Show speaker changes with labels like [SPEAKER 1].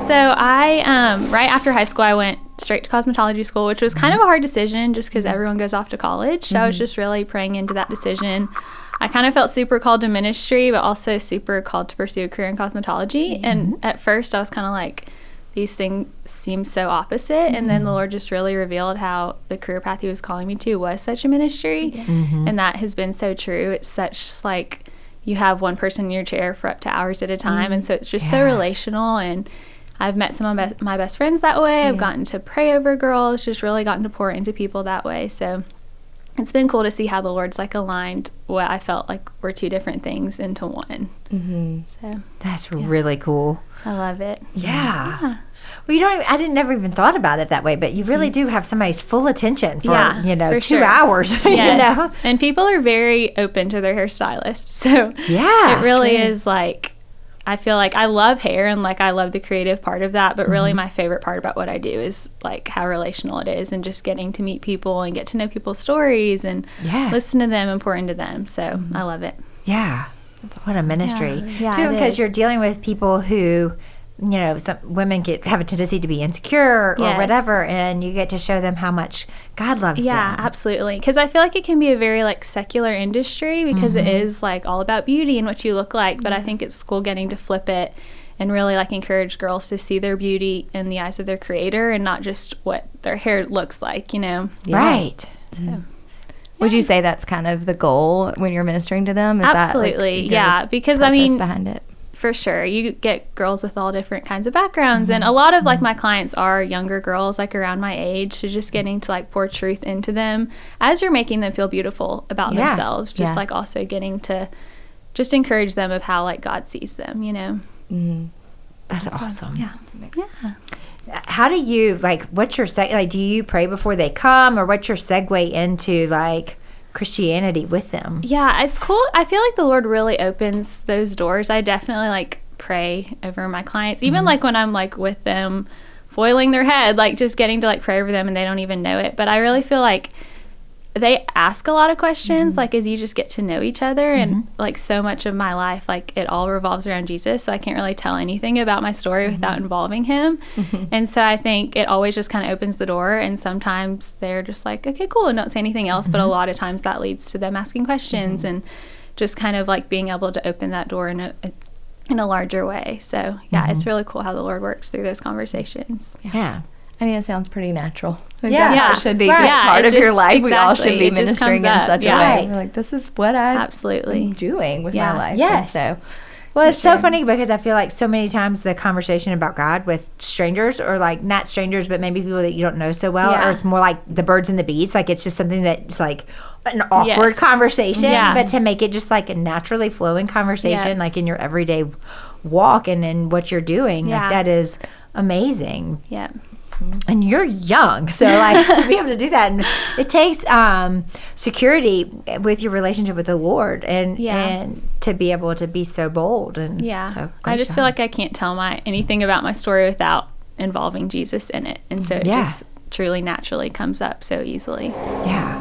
[SPEAKER 1] So I, right after high school, I went straight to cosmetology school, which was kind of a hard decision just because everyone goes off to college. So I was just really praying into that decision. I kind of felt super called to ministry, but also super called to pursue a career in cosmetology. And at first I was kind of like, these things seem so opposite. And then the Lord just really revealed how the career path he was calling me to was such a ministry. And that has been so true. It's such like you have one person in your chair for up to hours at a time. And so it's just so relational. And I've met some of my best friends that way. I've gotten to pray over girls, just really gotten to pour into people that way. So it's been cool to see how the Lord's like aligned what I felt like were two different things into one. So
[SPEAKER 2] that's really cool.
[SPEAKER 1] I love it.
[SPEAKER 2] Yeah. Well, I didn't never even thought about it that way, but you really do have somebody's full attention for, for 2 hours,
[SPEAKER 1] Yes. And people are very open to their hairstylist. So it really is like, I feel like I love hair and like I love the creative part of that, but really my favorite part about what I do is like how relational it is and just getting to meet people and get to know people's stories and listen to them and pour into them. So I love it.
[SPEAKER 2] Yeah. What a ministry. Too, because you're dealing with people who, some women have a tendency to be insecure or whatever, and you get to show them how much God loves them.
[SPEAKER 1] Yeah, absolutely. Because I feel like it can be a very like secular industry because it is like all about beauty and what you look like, but I think it's cool getting to flip it and really like encourage girls to see their beauty in the eyes of their creator and not just what their hair looks like,
[SPEAKER 2] Right.
[SPEAKER 1] So.
[SPEAKER 3] Would you say that's kind of the goal when you're ministering to them? Is
[SPEAKER 1] Absolutely,
[SPEAKER 3] that, like,
[SPEAKER 1] because
[SPEAKER 3] behind it?
[SPEAKER 1] For sure. You get girls with all different kinds of backgrounds, and a lot of like my clients are younger girls, like around my age, so just getting to like pour truth into them as you're making them feel beautiful about themselves, just like also getting to just encourage them of how like God sees them,
[SPEAKER 2] That's awesome.
[SPEAKER 1] Yeah.
[SPEAKER 2] How do you, what's your, do you pray before they come, or what's your segue into, Christianity with them?
[SPEAKER 1] Yeah, it's cool. I feel like the Lord really opens those doors. I definitely, pray over my clients, even, when I'm, with them foiling their head, just getting to, pray over them and they don't even know it. But I really feel like they ask a lot of questions, as you just get to know each other. And, so much of my life, it all revolves around Jesus. So I can't really tell anything about my story without involving him. And so I think it always just kind of opens the door. And sometimes they're just like, okay, cool, and don't say anything else. But a lot of times that leads to them asking questions and just kind of, being able to open that door in a larger way. So, yeah, it's really cool how the Lord works through those conversations.
[SPEAKER 2] Yeah.
[SPEAKER 3] I mean, it sounds pretty natural.
[SPEAKER 1] It
[SPEAKER 3] should be just part of your life. We all should be ministering in such a way.
[SPEAKER 1] We're
[SPEAKER 3] like, this is what I'm
[SPEAKER 1] absolutely
[SPEAKER 3] doing with my life.
[SPEAKER 2] Yes.
[SPEAKER 3] And so,
[SPEAKER 2] well, it's so funny because I feel like so many times the conversation about God with strangers, or not strangers, but maybe people that you don't know so well, or it's more like the birds and the bees. It's just something that's an awkward conversation, but to make it just a naturally flowing conversation, in your everyday walk and in what you're doing, that is amazing.
[SPEAKER 1] Yeah.
[SPEAKER 2] And you're young, so to be able to do that, and it takes security with your relationship with the Lord, and to be able to be so bold. And so
[SPEAKER 1] I just feel like I can't tell anything about my story without involving Jesus in it, and so it just truly naturally comes up so easily.
[SPEAKER 2] Yeah.